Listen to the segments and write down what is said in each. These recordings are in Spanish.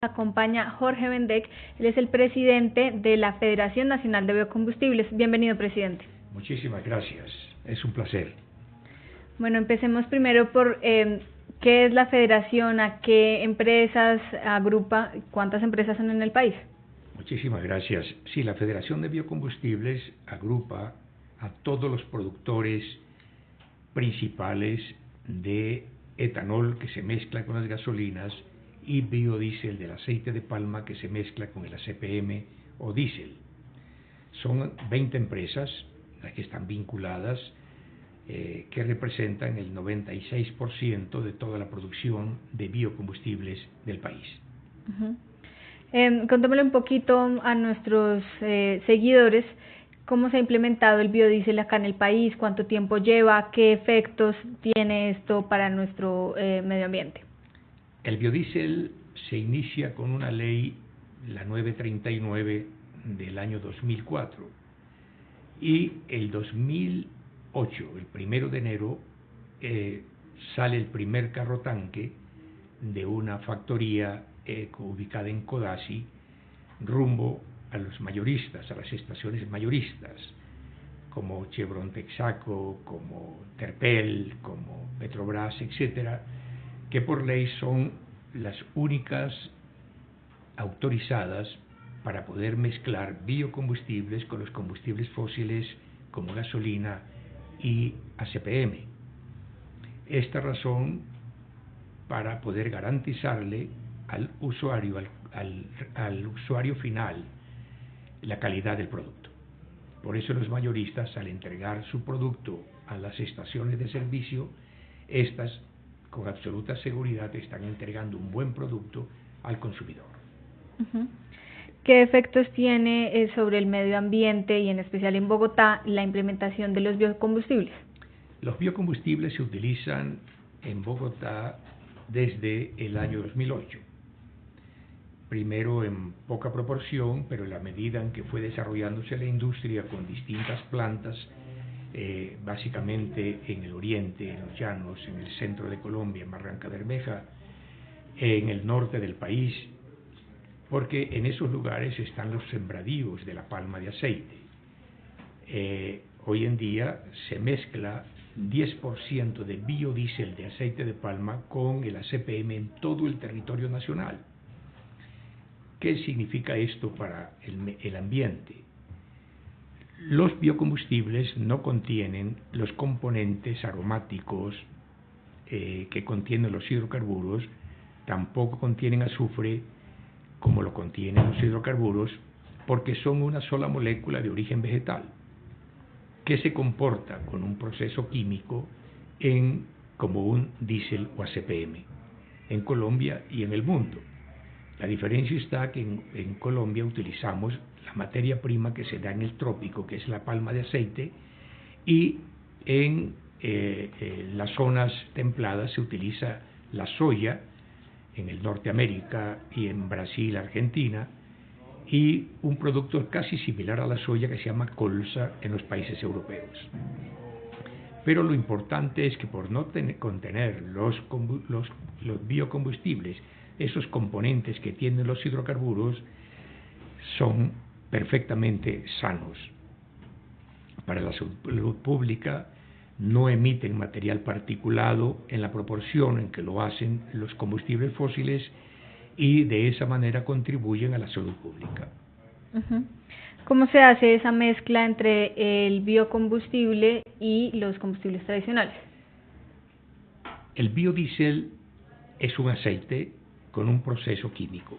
acompaña Jorge Vendek, él es el presidente de la Federación Nacional de Biocombustibles. Bienvenido, presidente. Muchísimas gracias, es un placer. Bueno, empecemos primero por qué es la federación, a qué empresas agrupa, cuántas empresas son en el país. Muchísimas gracias. Sí, la Federación de Biocombustibles agrupa a todos los productores principales de etanol que se mezcla con las gasolinas y biodiesel del aceite de palma que se mezcla con el ACPM o diésel. Son 20 empresas las que están vinculadas, que representan el 96% de toda la producción de biocombustibles del país. Contémosle un poquito a nuestros seguidores cómo se ha implementado el biodiesel acá en el país, cuánto tiempo lleva, qué efectos tiene esto para nuestro medio ambiente. El biodiesel se inicia con una ley, la 939 del año 2004, y el 2008, el 1 de enero, sale el primer carro tanque de una factoría ubicada en Codazzi rumbo a los mayoristas, a las estaciones mayoristas, como Chevron Texaco, como Terpel, como Petrobras, etcétera, que por ley son las únicas autorizadas para poder mezclar biocombustibles con los combustibles fósiles como gasolina y ACPM. Esta razón para poder garantizarle al usuario, al usuario final, la calidad del producto. Por eso los mayoristas, al entregar su producto a las estaciones de servicio, estas con absoluta seguridad están entregando un buen producto al consumidor. ¿Qué efectos tiene sobre el medio ambiente y en especial en Bogotá la implementación de los biocombustibles? Los biocombustibles se utilizan en Bogotá desde el año 2008. Primero en poca proporción, pero en la medida en que fue desarrollándose la industria con distintas plantas, básicamente en el oriente, en los llanos, en el centro de Colombia, en Barranca Bermeja, en el norte del país, porque en esos lugares están los sembradíos de la palma de aceite. Hoy en día se mezcla 10% de biodiesel de aceite de palma con el ACPM en todo el territorio nacional. ¿Qué significa esto para el ambiente? Los biocombustibles no contienen los componentes aromáticos que contienen los hidrocarburos, tampoco contienen azufre como lo contienen los hidrocarburos, porque son una sola molécula de origen vegetal que se comporta con un proceso químico como un diésel o ACPM en Colombia y en el mundo. La diferencia está que en Colombia utilizamos la materia prima que se da en el trópico, que es la palma de aceite, y en las zonas templadas se utiliza la soya, en el Norteamérica y en Brasil, Argentina, y un producto casi similar a la soya que se llama colza en los países europeos. Pero lo importante es que por no contener los biocombustibles, esos componentes que tienen los hidrocarburos, son perfectamente sanos. Para la salud pública no emiten material particulado en la proporción en que lo hacen los combustibles fósiles y de esa manera contribuyen a la salud pública. ¿Cómo se hace esa mezcla entre el biocombustible y los combustibles tradicionales? El biodiesel es un aceite con un proceso químico.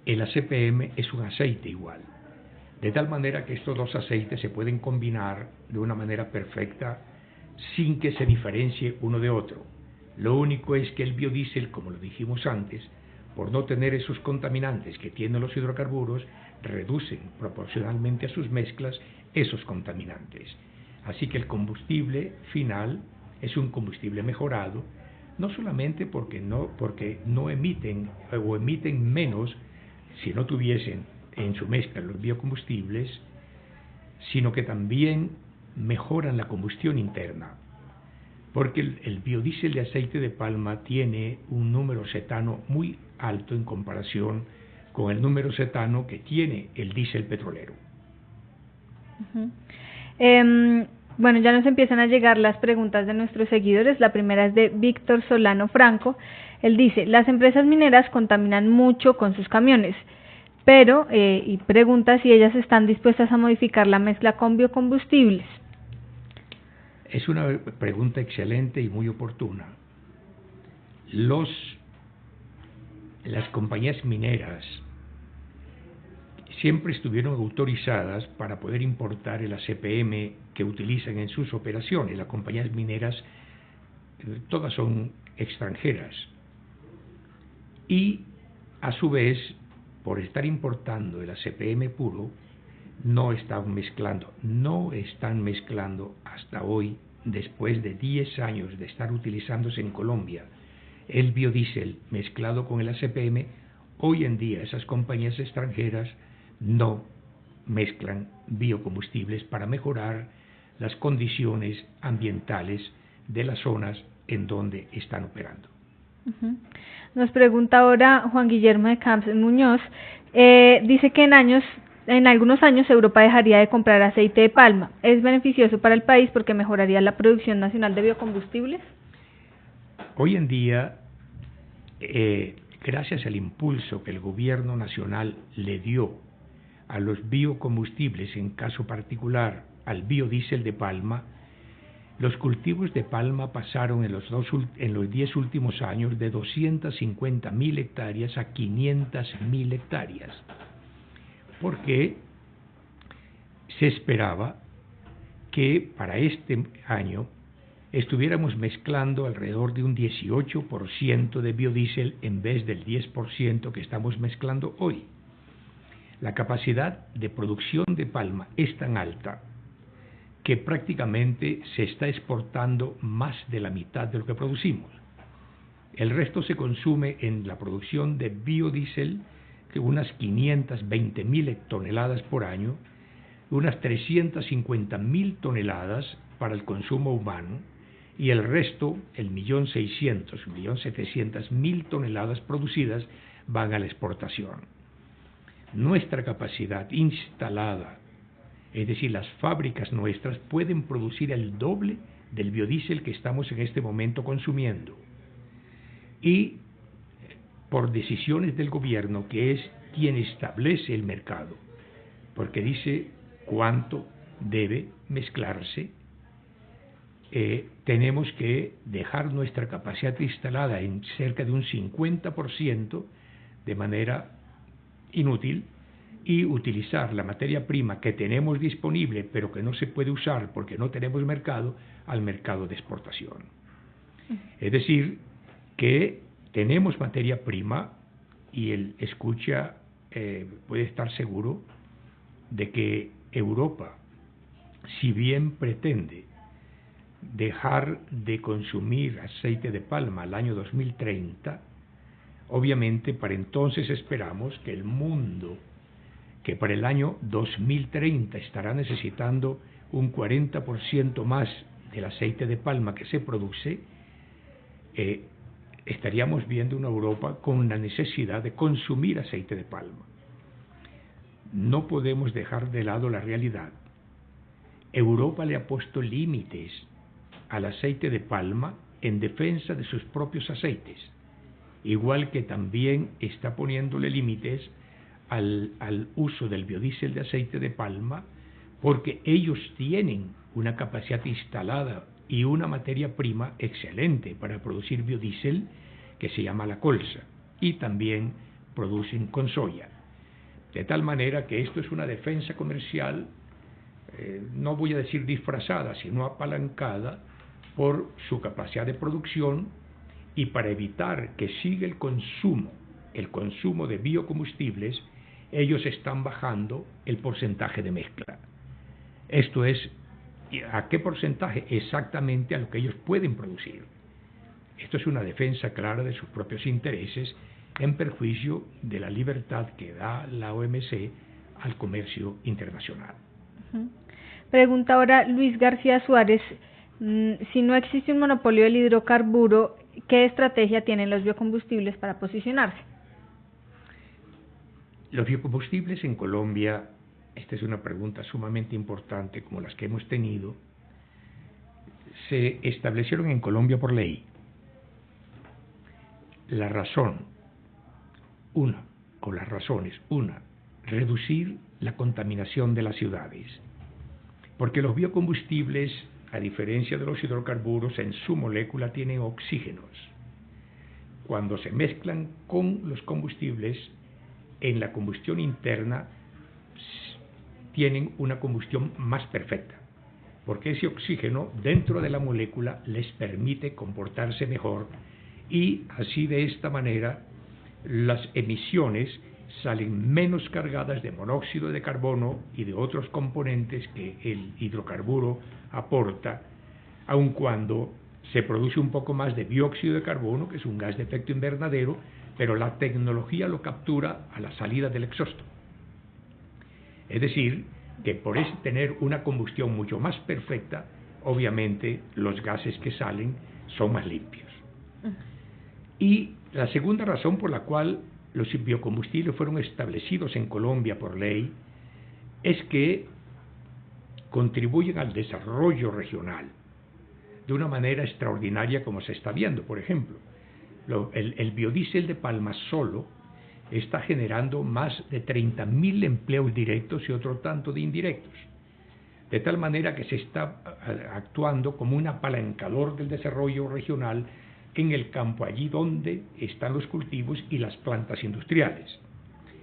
El ACPM es un aceite igual, de tal manera que estos dos aceites se pueden combinar de una manera perfecta sin que se diferencie uno de otro. Lo único es que el biodiesel, como lo dijimos antes, por no tener esos contaminantes que tienen los hidrocarburos, reducen proporcionalmente a sus mezclas esos contaminantes. Así que el combustible final es un combustible mejorado, no solamente porque no emiten o emiten menos si no tuviesen en su mezcla los biocombustibles, sino que también mejoran la combustión interna. porque el biodiesel de aceite de palma tiene un número cetano muy alto en comparación con el número cetano que tiene el diésel petrolero. Bueno, ya nos empiezan a llegar las preguntas de nuestros seguidores. La primera es de Víctor Solano Franco. Él dice, las empresas mineras contaminan mucho con sus camiones, pero, y pregunta si ellas están dispuestas a modificar la mezcla con biocombustibles. Es una pregunta excelente y muy oportuna. Las compañías mineras siempre estuvieron autorizadas para poder importar el ACPM que utilizan en sus operaciones. Las compañías mineras todas son extranjeras y a su vez, por estar importando el ACPM puro, no están mezclando hasta hoy, después de 10 años de estar utilizándose en Colombia el biodiesel mezclado con el ACPM. Hoy en día esas compañías extranjeras no mezclan biocombustibles para mejorar las condiciones ambientales de las zonas en donde están operando. Nos pregunta ahora Juan Guillermo de Camps Muñoz, dice que en algunos años Europa dejaría de comprar aceite de palma. ¿Es beneficioso para el país porque mejoraría la producción nacional de biocombustibles? Hoy en día, gracias al impulso que el gobierno nacional le dio a los biocombustibles, en caso particular al biodiesel de palma, los cultivos de palma pasaron en los 10 últimos años de 250.000 hectáreas a 500.000 hectáreas, porque se esperaba que para este año estuviéramos mezclando alrededor de un 18% de biodiesel en vez del 10% que estamos mezclando hoy. La capacidad de producción de palma es tan alta que prácticamente se está exportando más de la mitad de lo que producimos. El resto se consume en la producción de biodiesel, que unas 520.000 toneladas por año, unas 350.000 toneladas para el consumo humano, y el resto, el 1.600.000, 1.700.000 toneladas producidas, van a la exportación. Nuestra capacidad instalada, es decir, las fábricas nuestras, pueden producir el doble del biodiesel que estamos en este momento consumiendo. Y por decisiones del gobierno, que es quien establece el mercado, porque dice cuánto debe mezclarse, tenemos que dejar nuestra capacidad instalada en cerca de un 50% de manera inútil y utilizar la materia prima que tenemos disponible pero que no se puede usar porque no tenemos mercado, al mercado de exportación. Es decir, que tenemos materia prima y el escucha puede estar seguro de que Europa, si bien pretende dejar de consumir aceite de palma al año 2030, obviamente para entonces esperamos que el mundo, que para el año 2030 estará necesitando un 40% más del aceite de palma que se produce, estaríamos viendo una Europa con la necesidad de consumir aceite de palma. No podemos dejar de lado la realidad. Europa le ha puesto límites al aceite de palma en defensa de sus propios aceites, igual que también está poniéndole límites al uso del biodiesel de aceite de palma, porque ellos tienen una capacidad instalada y una materia prima excelente para producir biodiesel que se llama la colza, y también producen con soya. De tal manera que esto es una defensa comercial, no voy a decir disfrazada, sino apalancada por su capacidad de producción, y para evitar que siga el consumo de biocombustibles, ellos están bajando el porcentaje de mezcla. Esto es, ¿a qué porcentaje? Exactamente a lo que ellos pueden producir. Esto es una defensa clara de sus propios intereses en perjuicio de la libertad que da la OMC al comercio internacional. Pregunta ahora Luis García Suárez, Si no existe un monopolio del hidrocarburo, ¿qué estrategia tienen los biocombustibles para posicionarse? Los biocombustibles en Colombia, esta es una pregunta sumamente importante como las que hemos tenido, se establecieron en Colombia por ley. La razón, las razones, reducir la contaminación de las ciudades, porque los biocombustibles, a diferencia de los hidrocarburos, en su molécula tienen oxígenos. Cuando se mezclan con los combustibles, en la combustión interna tienen una combustión más perfecta, porque ese oxígeno dentro de la molécula les permite comportarse mejor y así de esta manera las emisiones salen menos cargadas de monóxido de carbono y de otros componentes que el hidrocarburo aporta, aun cuando se produce un poco más de dióxido de carbono, que es un gas de efecto invernadero, pero la tecnología lo captura a la salida del exhausto. Es decir, que por eso tener una combustión mucho más perfecta, obviamente los gases que salen son más limpios. Y la segunda razón por la cual los biocombustibles fueron establecidos en Colombia por ley es que contribuyen al desarrollo regional de una manera extraordinaria, como se está viendo. Por ejemplo, el biodiesel de palma solo está generando más de 30.000 empleos directos y otro tanto de indirectos, de tal manera que se está actuando como un apalancador del desarrollo regional en el campo, allí donde están los cultivos y las plantas industriales.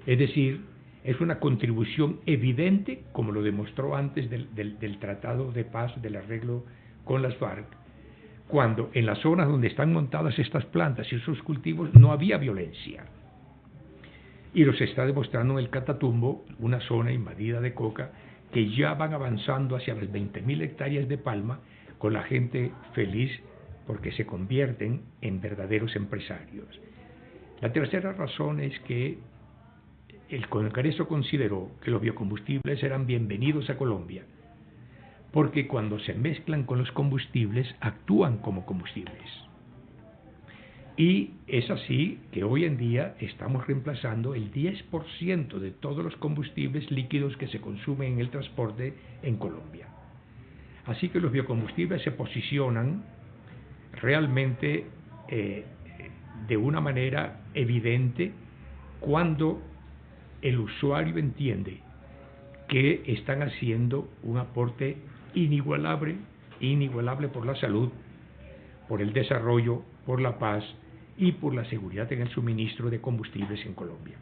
Es decir, es una contribución evidente, como lo demostró antes del Tratado de Paz, del arreglo con las FARC, cuando en las zonas donde están montadas estas plantas y esos cultivos no había violencia. Y los está demostrando en el Catatumbo, una zona invadida de coca, que ya van avanzando hacia las 20.000 hectáreas de palma, con la gente feliz porque se convierten en verdaderos empresarios. La tercera razón es que el Congreso consideró que los biocombustibles eran bienvenidos a Colombia, porque cuando se mezclan con los combustibles actúan como combustibles. Y es así que hoy en día estamos reemplazando el 10% de todos los combustibles líquidos que se consumen en el transporte en Colombia. Así que los biocombustibles se posicionan realmente de una manera evidente cuando el usuario entiende que están haciendo un aporte inigualable por la salud, por el desarrollo, por la paz y por la seguridad en el suministro de combustibles en Colombia.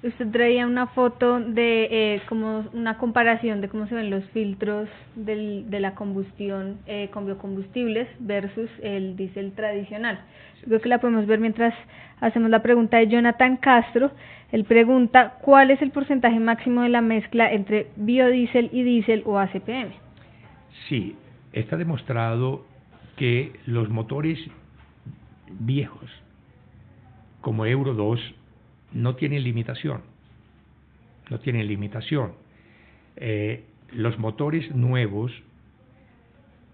Usted traía una foto de como una comparación de cómo se ven los filtros de la combustión con biocombustibles versus el diésel tradicional. Creo que la podemos ver mientras hacemos la pregunta de Jonathan Castro. Él pregunta, ¿cuál es el porcentaje máximo de la mezcla entre biodiesel y diésel o ACPM? Sí, está demostrado que los motores viejos, como Euro 2, no tienen limitación. Los motores nuevos,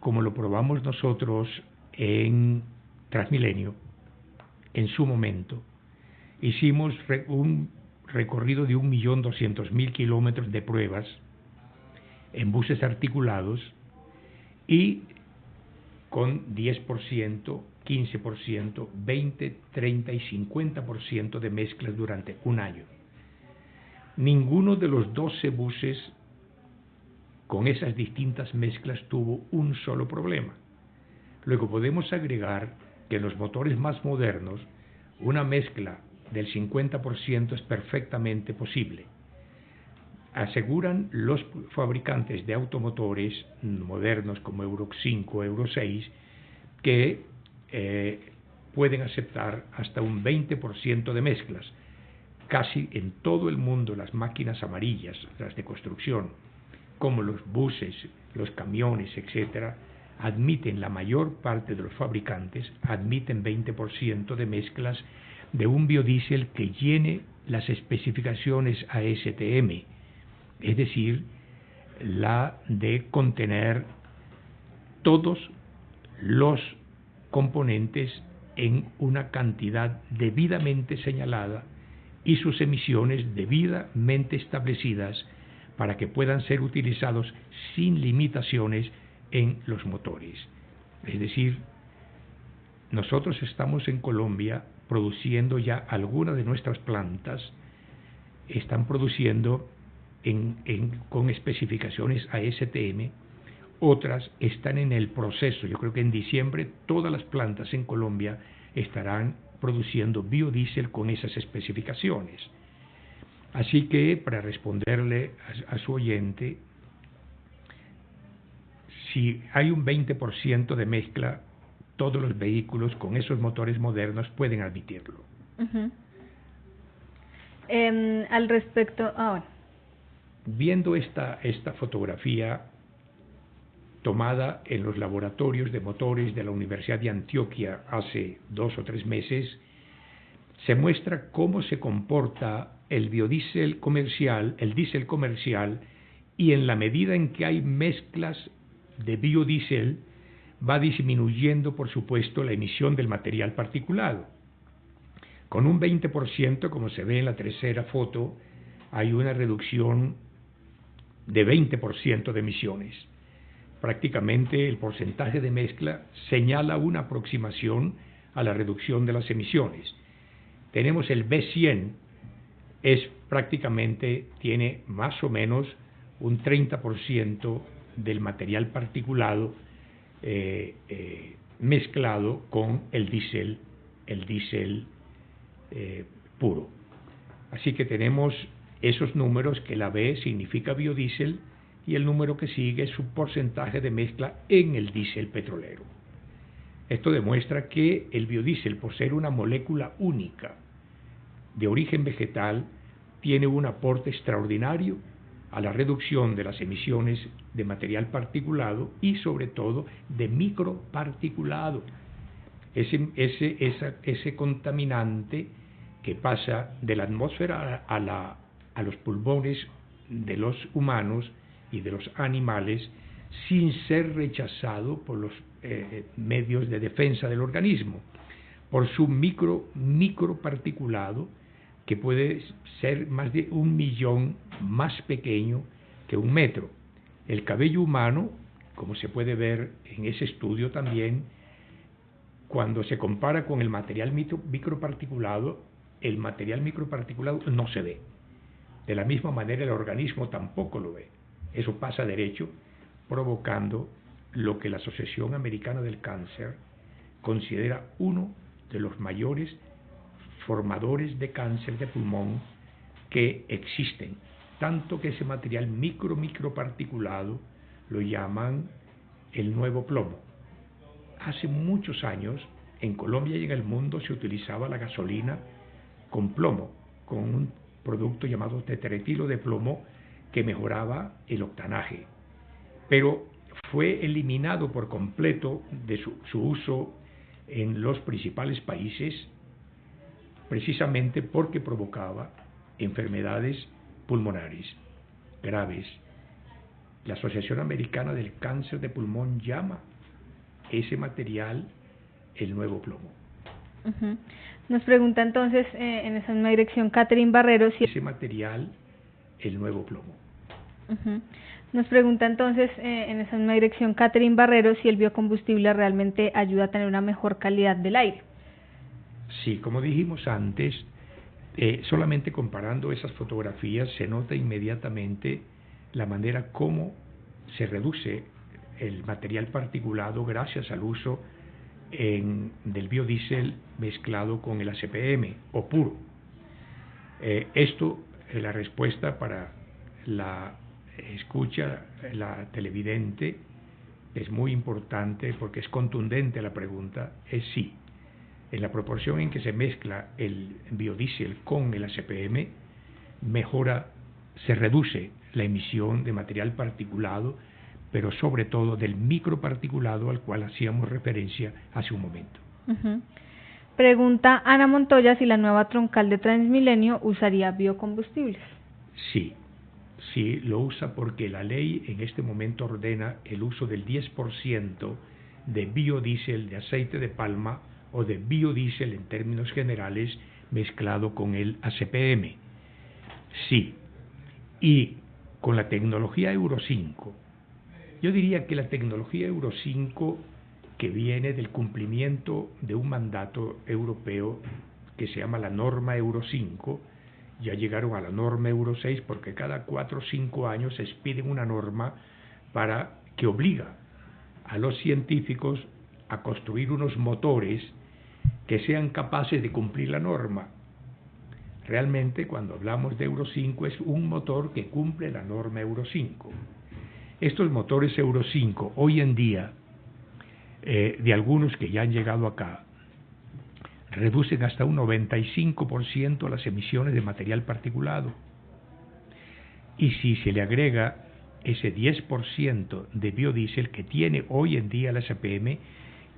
como lo probamos nosotros en Transmilenio, en su momento, hicimos un recorrido de 1.200.000 kilómetros de pruebas en buses articulados y con 10%, 15%, 20%, 30% y 50% de mezclas durante un año. Ninguno de los 12 buses con esas distintas mezclas tuvo un solo problema. Luego podemos agregar que en los motores más modernos una mezcla del 50% es perfectamente posible. Aseguran los fabricantes de automotores modernos como Euro 5, Euro 6, que pueden aceptar hasta un 20% de mezclas. Casi en todo el mundo las máquinas amarillas, las de construcción, como los buses, los camiones, etcétera, admiten, la mayor parte de los fabricantes admiten 20% de mezclas de un biodiesel que llene las especificaciones ASTM, es decir, la de contener todos los componentes en una cantidad debidamente señalada y sus emisiones debidamente establecidas para que puedan ser utilizados sin limitaciones en los motores. Es decir, nosotros estamos en Colombia produciendo ya algunas de nuestras plantas, están produciendo con especificaciones ASTM, otras están en el proceso. Yo creo que en diciembre todas las plantas en Colombia estarán produciendo biodiesel con esas especificaciones. Así que, para responderle a su oyente, si hay un 20% de mezcla, todos los vehículos con esos motores modernos pueden admitirlo. Al respecto, Viendo esta fotografía tomada en los laboratorios de motores de la Universidad de Antioquia hace 2 o 3 meses, se muestra cómo se comporta el biodiesel comercial, el diésel comercial, y en la medida en que hay mezclas de biodiesel, va disminuyendo, por supuesto, la emisión del material particulado. Con un 20%, como se ve en la tercera foto, hay una reducción de 20% de emisiones. Prácticamente el porcentaje de mezcla señala una aproximación a la reducción de las emisiones. Tenemos el B100, tiene más o menos un 30% del material particulado mezclado con el diésel puro. Así que tenemos esos números, que la B significa biodiesel y el número que sigue es su porcentaje de mezcla en el diésel petrolero. Esto demuestra que el biodiesel, por ser una molécula única de origen vegetal, tiene un aporte extraordinario a la reducción de las emisiones de material particulado y sobre todo de microparticulado, ese contaminante que pasa de la atmósfera a los pulmones de los humanos y de los animales sin ser rechazado por los medios de defensa del organismo, por su microparticulado, que puede ser más de 1 millón más pequeño que 1 metro. El cabello humano, como se puede ver en ese estudio también, cuando se compara con el material microparticulado, el material microparticulado no se ve. De la misma manera el organismo tampoco lo ve. Eso pasa derecho, provocando lo que la Asociación Americana del Cáncer considera uno de los mayores formadores de cáncer de pulmón que existen, tanto que ese material microparticulado lo llaman el nuevo plomo. Hace muchos años en Colombia y en el mundo se utilizaba la gasolina con plomo, con un producto llamado tetretilo de plomo que mejoraba el octanaje, pero fue eliminado por completo de su uso en los principales países, precisamente porque provocaba enfermedades pulmonares graves. La Asociación Americana del Cáncer de Pulmón llama ese material el nuevo plomo. Nos pregunta entonces en esa misma dirección Catherine Barrero si ese material el nuevo plomo. Nos pregunta entonces en esa misma dirección Catherine Barrero si el biocombustible realmente ayuda a tener una mejor calidad del aire. Sí, como dijimos antes, solamente comparando esas fotografías se nota inmediatamente la manera como se reduce el material particulado gracias al uso del biodiesel mezclado con el ACPM o puro. Esto es la respuesta para la escucha, la televidente, es muy importante porque es contundente la pregunta, es sí. En la proporción en que se mezcla el biodiesel con el ACPM, se reduce la emisión de material particulado, pero sobre todo del microparticulado al cual hacíamos referencia hace un momento. Pregunta Ana Montoya si la nueva troncal de Transmilenio usaría biocombustibles. Sí, sí, lo usa porque la ley en este momento ordena el uso del 10% de biodiesel de aceite de palma o de biodiesel en términos generales mezclado con el ACPM. Sí, y con la tecnología Euro 5, yo diría que la tecnología Euro 5 que viene del cumplimiento de un mandato europeo que se llama la norma Euro 5, ya llegaron a la norma Euro 6 porque cada 4 o 5 años se expiden una norma para que obliga a los científicos a construir unos motores que sean capaces de cumplir la norma. Realmente, cuando hablamos de Euro 5, es un motor que cumple la norma Euro 5. Estos motores Euro 5, hoy en día, de algunos que ya han llegado acá, reducen hasta un 95% las emisiones de material particulado. Y si se le agrega ese 10% de biodiesel que tiene hoy en día la SPM,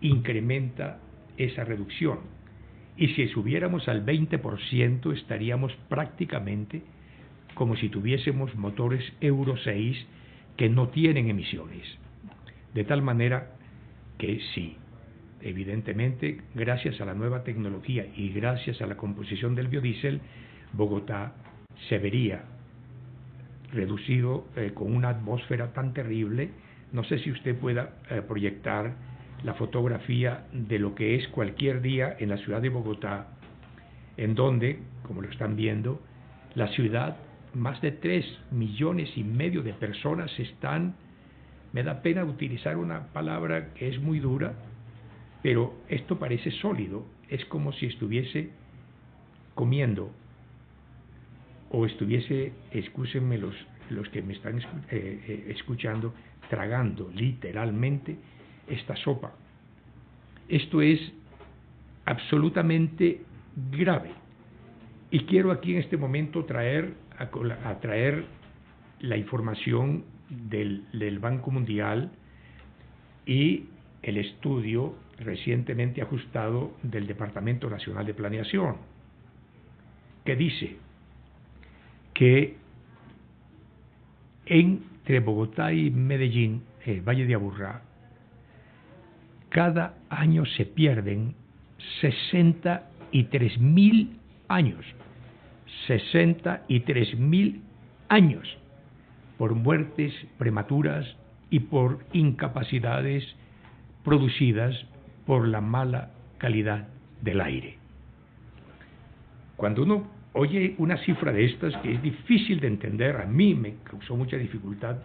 incrementa esa reducción. Y si subiéramos al 20%, estaríamos prácticamente como si tuviésemos motores Euro 6 que no tienen emisiones. De tal manera que sí, evidentemente, gracias a la nueva tecnología y gracias a la composición del biodiesel, Bogotá se vería reducido con una atmósfera tan terrible. No sé si usted pueda proyectar la fotografía de lo que es cualquier día en la ciudad de Bogotá, en donde, como lo están viendo, la ciudad, más de 3,5 millones de personas están, me da pena utilizar una palabra que es muy dura, pero esto parece sólido, es como si estuviese comiendo o estuviese, excúsenme los que me están escuchando, tragando literalmente esta sopa. Esto es absolutamente grave. Y quiero aquí en este momento traer la información del Banco Mundial y el estudio recientemente ajustado del Departamento Nacional de Planeación, que dice que entre Bogotá y Medellín, el Valle de Aburrá, cada año se pierden 63.000 años, 63.000 años por muertes prematuras y por incapacidades producidas por la mala calidad del aire. Cuando uno oye una cifra de estas, que es difícil de entender, a mí me causó mucha dificultad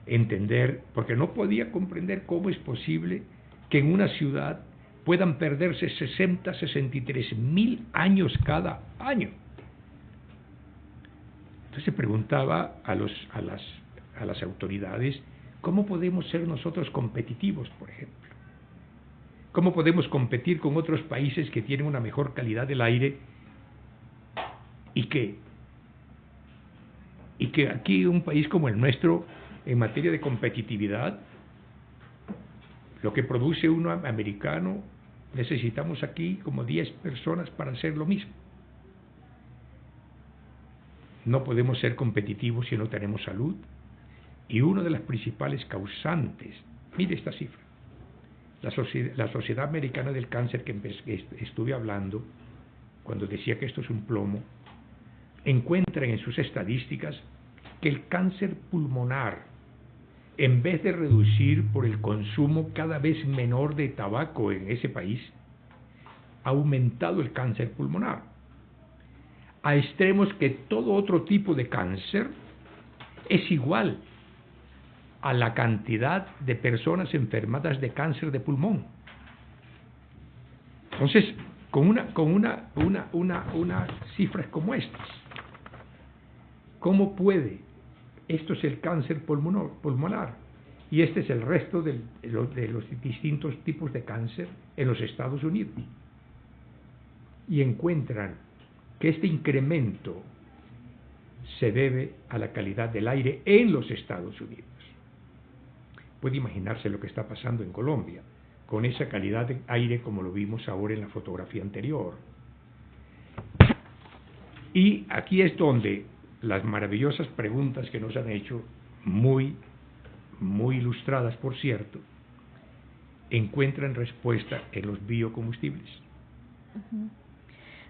entender, porque no podía comprender cómo es posible que en una ciudad puedan perderse 63.000 años cada año. Entonces se preguntaba a las autoridades, ¿cómo podemos ser nosotros competitivos, por ejemplo? ¿Cómo podemos competir con otros países que tienen una mejor calidad del aire y que aquí un país como el nuestro, en materia de competitividad, lo que produce uno americano, necesitamos aquí como 10 personas para hacer lo mismo? No podemos ser competitivos si no tenemos salud. Y una de las principales causantes, mire esta cifra, la Sociedad Americana del Cáncer, que estuve hablando, cuando decía que esto es un plomo, encuentran en sus estadísticas que el cáncer pulmonar, en vez de reducir por el consumo cada vez menor de tabaco en ese país, ha aumentado el cáncer pulmonar, a extremos que todo otro tipo de cáncer es igual a la cantidad de personas enfermadas de cáncer de pulmón. Entonces, con unas cifras como estas, ¿cómo puede? Esto es el cáncer pulmonar y este es el resto de los distintos tipos de cáncer en los Estados Unidos. Y encuentran que este incremento se debe a la calidad del aire en los Estados Unidos. Puede imaginarse lo que está pasando en Colombia, con esa calidad de aire como lo vimos ahora en la fotografía anterior. Y aquí es donde las maravillosas preguntas que nos han hecho, muy ilustradas por cierto, encuentran respuesta en los biocombustibles.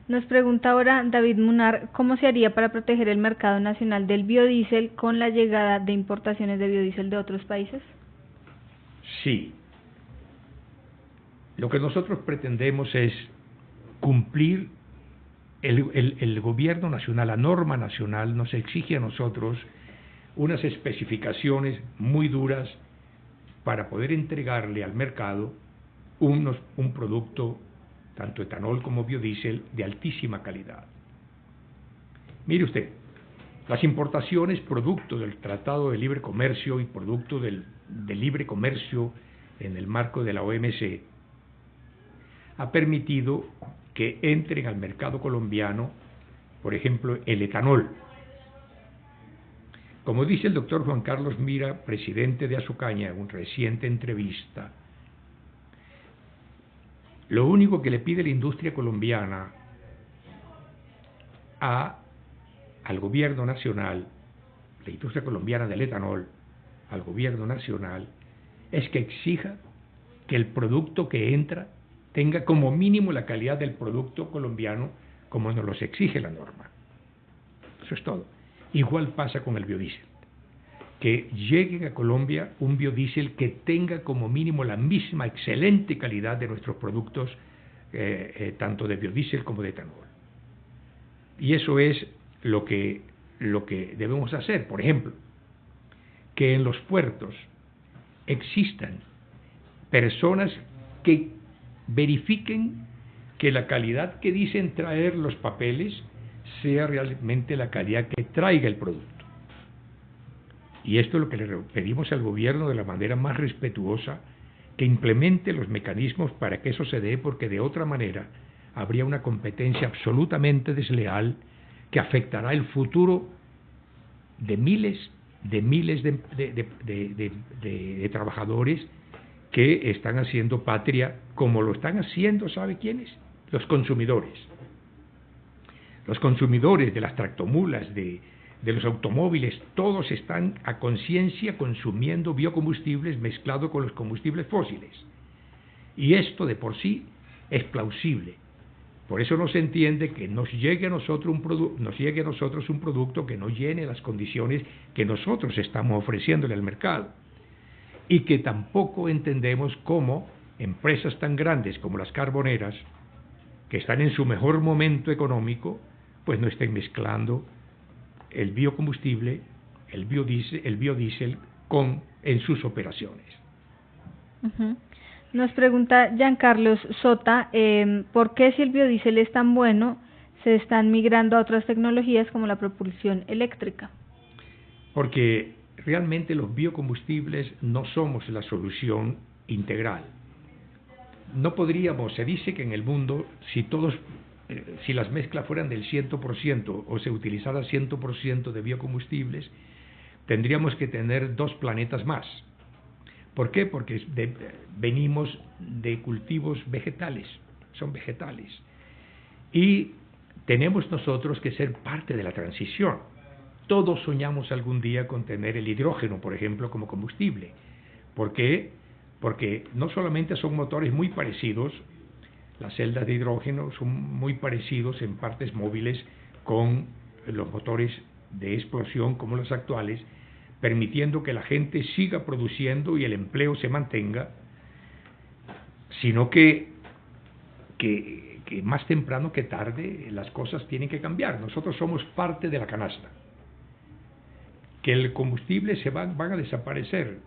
Nos pregunta ahora David Munar, ¿cómo se haría para proteger el mercado nacional del biodiesel con la llegada de importaciones de biodiesel de otros países? Sí. Lo que nosotros pretendemos es cumplir el gobierno nacional, la norma nacional nos exige a nosotros unas especificaciones muy duras para poder entregarle al mercado un producto, tanto etanol como biodiesel, de altísima calidad. Mire usted, las importaciones producto del Tratado de Libre Comercio y producto del libre comercio en el marco de la OMC ha permitido que entren al mercado colombiano, por ejemplo, el etanol. Como dice el doctor Juan Carlos Mira, presidente de Azucaña, en una reciente entrevista, lo único que le pide la industria colombiana al gobierno nacional, la industria colombiana del etanol, al gobierno nacional, es que exija que el producto que entra tenga como mínimo la calidad del producto colombiano como nos los exige la norma. Eso es todo. Igual pasa con el biodiesel. Que llegue a Colombia un biodiesel que tenga como mínimo la misma excelente calidad de nuestros productos, tanto de biodiesel como de etanol. Y eso es lo que debemos hacer. Por ejemplo, que en los puertos existan personas que verifiquen que la calidad que dicen traer los papeles sea realmente la calidad que traiga el producto. Y esto es lo que le pedimos al gobierno de la manera más respetuosa, que implemente los mecanismos para que eso se dé, porque de otra manera habría una competencia absolutamente desleal que afectará el futuro de miles de trabajadores que están haciendo patria, como lo están haciendo, ¿sabe quiénes? Los consumidores. Los consumidores de las tractomulas, de los automóviles, todos están a conciencia consumiendo biocombustibles mezclados con los combustibles fósiles. Y esto de por sí es plausible. Por eso no se entiende que nos llegue a nosotros un producto que no llene las condiciones que nosotros estamos ofreciéndole al mercado. Y que tampoco entendemos cómo empresas tan grandes como las carboneras, que están en su mejor momento económico, pues no estén mezclando el biocombustible, el biodiesel en sus operaciones. Nos pregunta Giancarlos Sota, ¿por qué si el biodiesel es tan bueno, se están migrando a otras tecnologías como la propulsión eléctrica? Porque realmente los biocombustibles no somos la solución integral. No podríamos, se dice que en el mundo, si las mezclas fueran del 100% o se utilizara 100% de biocombustibles, tendríamos que tener 2 planetas más. ¿Por qué? Porque venimos de cultivos vegetales, son vegetales. Y tenemos nosotros que ser parte de la transición. Todos soñamos algún día con tener el hidrógeno, por ejemplo, como combustible. ¿Por qué? Porque no solamente son motores muy parecidos, las celdas de hidrógeno son muy parecidos en partes móviles con los motores de explosión como los actuales, permitiendo que la gente siga produciendo y el empleo se mantenga, sino que más temprano que tarde las cosas tienen que cambiar. Nosotros somos parte de la canasta. Que el combustible van a desaparecer,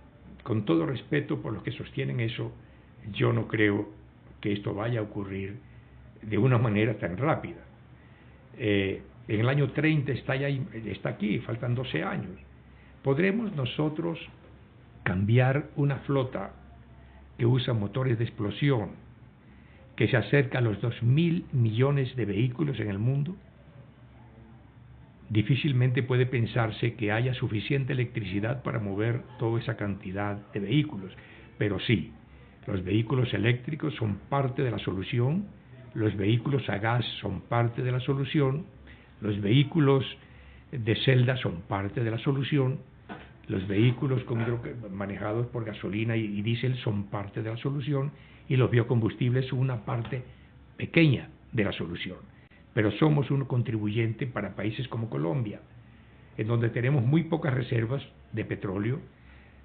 con todo respeto por los que sostienen eso, yo no creo que esto vaya a ocurrir de una manera tan rápida. En el año 30 está aquí, faltan 12 años. ¿Podremos nosotros cambiar una flota que usa motores de explosión, que se acerca a los 2.000 millones de vehículos en el mundo? Difícilmente puede pensarse que haya suficiente electricidad para mover toda esa cantidad de vehículos, pero sí, los vehículos eléctricos son parte de la solución, los vehículos a gas son parte de la solución, los vehículos de celda son parte de la solución, los vehículos manejados por gasolina y diésel son parte de la solución, y los biocombustibles son una parte pequeña de la solución. Pero somos un contribuyente para países como Colombia, en donde tenemos muy pocas reservas de petróleo.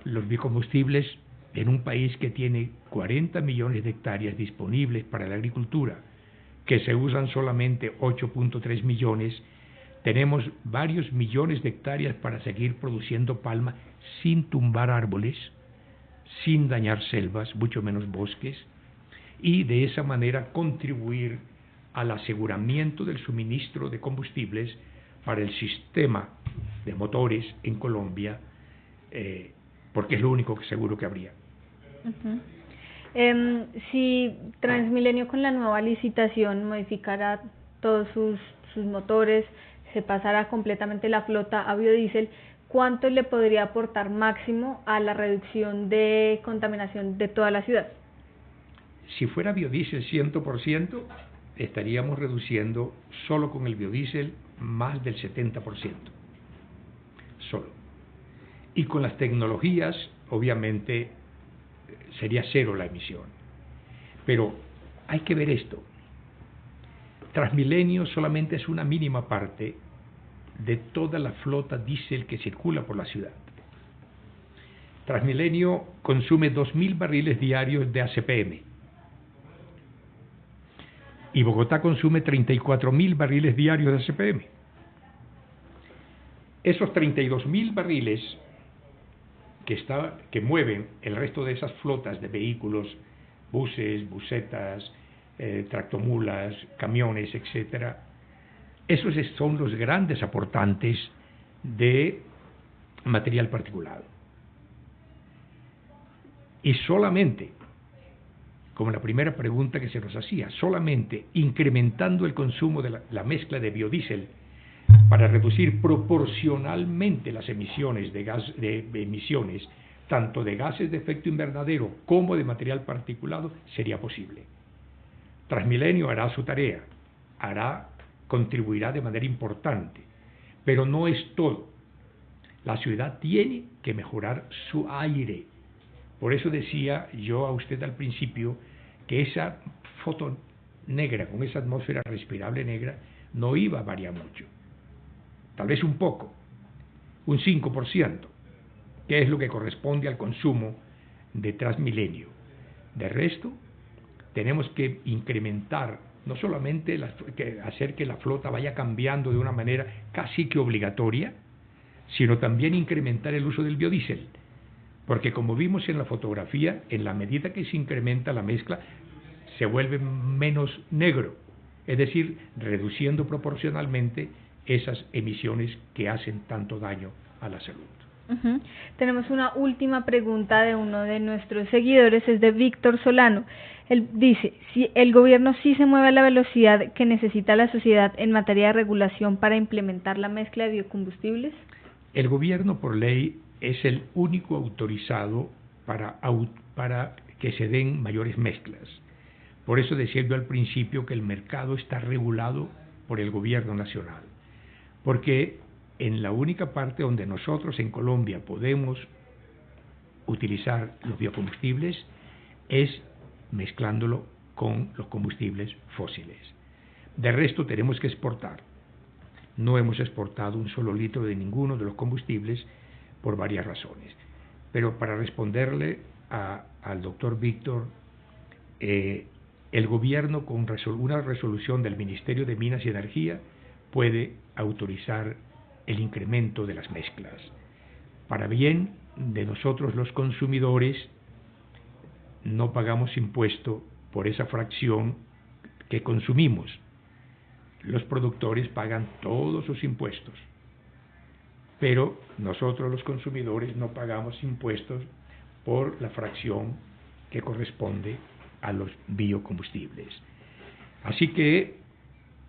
Los biocombustibles, en un país que tiene 40 millones de hectáreas disponibles para la agricultura, que se usan solamente 8.3 millones, tenemos varios millones de hectáreas para seguir produciendo palma sin tumbar árboles, sin dañar selvas, mucho menos bosques, y de esa manera contribuir al aseguramiento del suministro de combustibles para el sistema de motores en Colombia, porque es lo único que seguro que habría. Si Transmilenio con la nueva licitación modificara todos sus motores, se pasara completamente la flota a biodiesel, ¿cuánto le podría aportar máximo a la reducción de contaminación de toda la ciudad? Si fuera biodiesel 100%, estaríamos reduciendo solo con el biodiesel más del 70%. Solo. Y con las tecnologías, obviamente, sería cero la emisión. Pero hay que ver esto. Transmilenio solamente es una mínima parte de toda la flota diésel que circula por la ciudad. Transmilenio consume 2.000 barriles diarios de ACPM. Y Bogotá consume 34.000 barriles diarios de ACPM. Esos 32.000 barriles que mueven el resto de esas flotas de vehículos, buses, busetas, tractomulas, camiones, etcétera, esos son los grandes aportantes de material particulado. Y solamente, como la primera pregunta que se nos hacía, solamente incrementando el consumo de la mezcla de biodiesel para reducir proporcionalmente las emisiones de emisiones, tanto de gases de efecto invernadero como de material particulado, sería posible. Transmilenio hará su tarea, contribuirá de manera importante, pero no es todo. La ciudad tiene que mejorar su aire. Por eso decía yo a usted al principio que esa foto negra, con esa atmósfera respirable negra, no iba a variar mucho. Tal vez un poco, un 5%, que es lo que corresponde al consumo de Transmilenio. De resto, tenemos que incrementar, no solamente hacer que la flota vaya cambiando de una manera casi que obligatoria, sino también incrementar el uso del biodiesel. Porque como vimos en la fotografía, en la medida que se incrementa la mezcla, se vuelve menos negro, es decir, reduciendo proporcionalmente esas emisiones que hacen tanto daño a la salud. Tenemos una última pregunta de uno de nuestros seguidores, es de Víctor Solano. Él dice, si el gobierno sí se mueve a la velocidad que necesita la sociedad en materia de regulación para implementar la mezcla de biocombustibles. El gobierno por ley es el único autorizado para que se den mayores mezclas. Por eso decía yo al principio que el mercado está regulado por el gobierno nacional, porque en la única parte donde nosotros en Colombia podemos utilizar los biocombustibles es mezclándolo con los combustibles fósiles. De resto tenemos que exportar. No hemos exportado un solo litro de ninguno de los combustibles por varias razones. Pero para responderle al doctor Víctor, el gobierno con una resolución del Ministerio de Minas y Energía puede autorizar el incremento de las mezclas. Para bien de nosotros los consumidores, no pagamos impuesto por esa fracción que consumimos. Los productores pagan todos sus impuestos, pero nosotros los consumidores no pagamos impuestos por la fracción que corresponde a los biocombustibles. Así que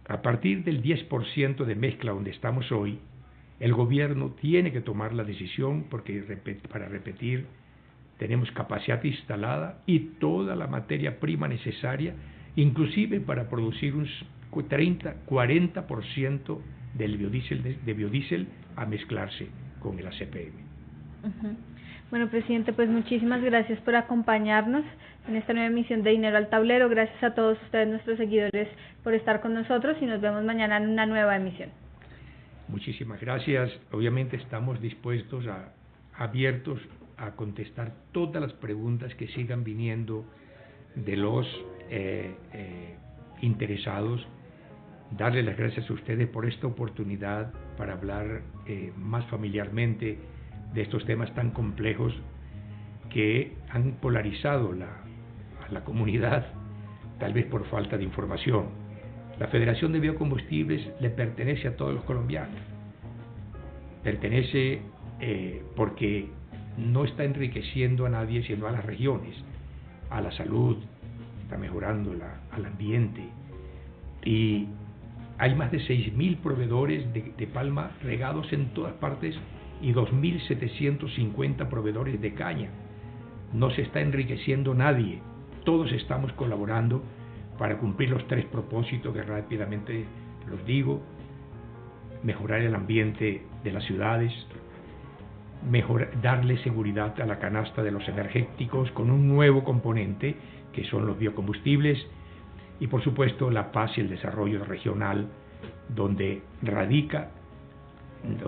a partir del 10% de mezcla donde estamos hoy, el gobierno tiene que tomar la decisión, porque para repetir, tenemos capacidad instalada y toda la materia prima necesaria, inclusive para producir un 30-40% del biodiesel a mezclarse con el ACPM. Bueno, presidente, pues muchísimas gracias por acompañarnos en esta nueva emisión de Dinero al Tablero. Gracias a todos ustedes, nuestros seguidores, por estar con nosotros y nos vemos mañana en una nueva emisión. Muchísimas gracias. Obviamente estamos dispuestos abiertos a contestar todas las preguntas que sigan viniendo de los interesados. Darle las gracias a ustedes por esta oportunidad para hablar más familiarmente de estos temas tan complejos que han polarizado a la comunidad, tal vez por falta de información. La Federación de Biocombustibles le pertenece a todos los colombianos. Pertenece porque no está enriqueciendo a nadie, sino a las regiones, a la salud, está mejorando al ambiente. Y hay más de 6.000 proveedores de palma regados en todas partes y 2.750 proveedores de caña. No se está enriqueciendo nadie, todos estamos colaborando para cumplir los 3 propósitos que rápidamente los digo: mejorar el ambiente de las ciudades, darle seguridad a la canasta de los energéticos con un nuevo componente que son los biocombustibles, y por supuesto la paz y el desarrollo regional, donde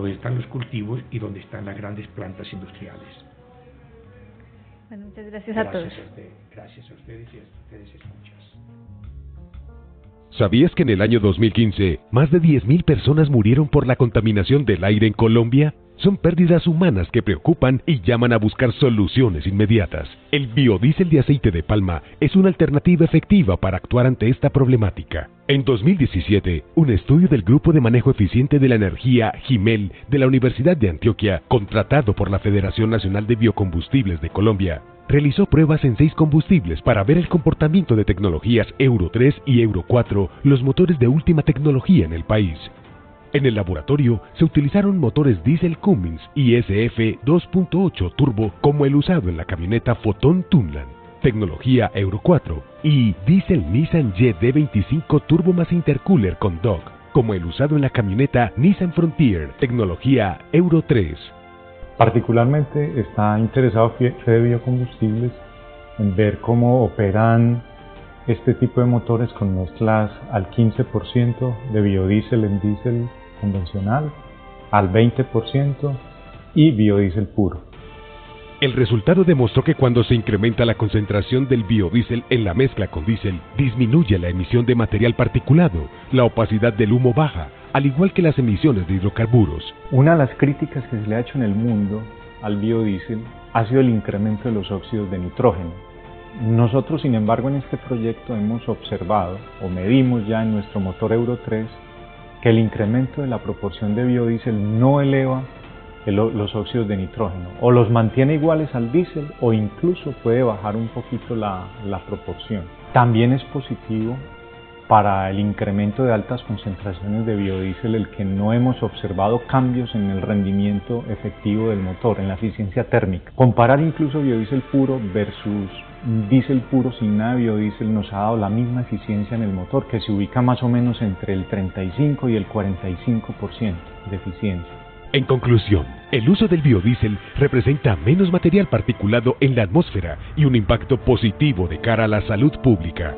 están los cultivos y donde están las grandes plantas industriales. Bueno, muchas gracias a todos. Gracias a ustedes y a ustedes escuchas. ¿Sabías que en el año 2015 más de 10.000 personas murieron por la contaminación del aire en Colombia? Son pérdidas humanas que preocupan y llaman a buscar soluciones inmediatas. El biodiesel de aceite de palma es una alternativa efectiva para actuar ante esta problemática. En 2017, un estudio del Grupo de Manejo Eficiente de la Energía, GIMEL, de la Universidad de Antioquia, contratado por la Federación Nacional de Biocombustibles de Colombia, realizó pruebas en 6 combustibles para ver el comportamiento de tecnologías Euro 3 y Euro 4, los motores de última tecnología en el país. En el laboratorio se utilizaron motores diésel Cummins ISF 2.8 turbo como el usado en la camioneta Foton Tunland, tecnología Euro 4, y diésel Nissan YD25 turbo más intercooler con dock, como el usado en la camioneta Nissan Frontier, tecnología Euro 3. Particularmente está interesado Fede Biocombustibles en ver cómo operan este tipo de motores con mezclas al 15% de biodiesel en diésel convencional, al 20% y biodiesel puro. El resultado demostró que cuando se incrementa la concentración del biodiesel en la mezcla con diésel, disminuye la emisión de material particulado, la opacidad del humo baja, al igual que las emisiones de hidrocarburos. Una de las críticas que se le ha hecho en el mundo al biodiesel ha sido el incremento de los óxidos de nitrógeno. Nosotros, sin embargo, en este proyecto hemos observado, o medimos ya en nuestro motor Euro 3, que el incremento de la proporción de biodiesel no eleva los óxidos de nitrógeno, o los mantiene iguales al diésel, o incluso puede bajar un poquito la proporción. También es positivo para el incremento de altas concentraciones de biodiesel el que no hemos observado cambios en el rendimiento efectivo del motor, en la eficiencia térmica. Comparar incluso biodiesel puro versus diésel puro sin nada de biodiesel nos ha dado la misma eficiencia en el motor, que se ubica más o menos entre el 35 y el 45% de eficiencia. En conclusión, el uso del biodiesel representa menos material particulado en la atmósfera y un impacto positivo de cara a la salud pública.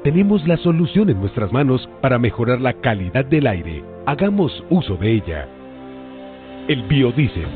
Tenemos la solución en nuestras manos para mejorar la calidad del aire. Hagamos uso de ella. El biodiesel.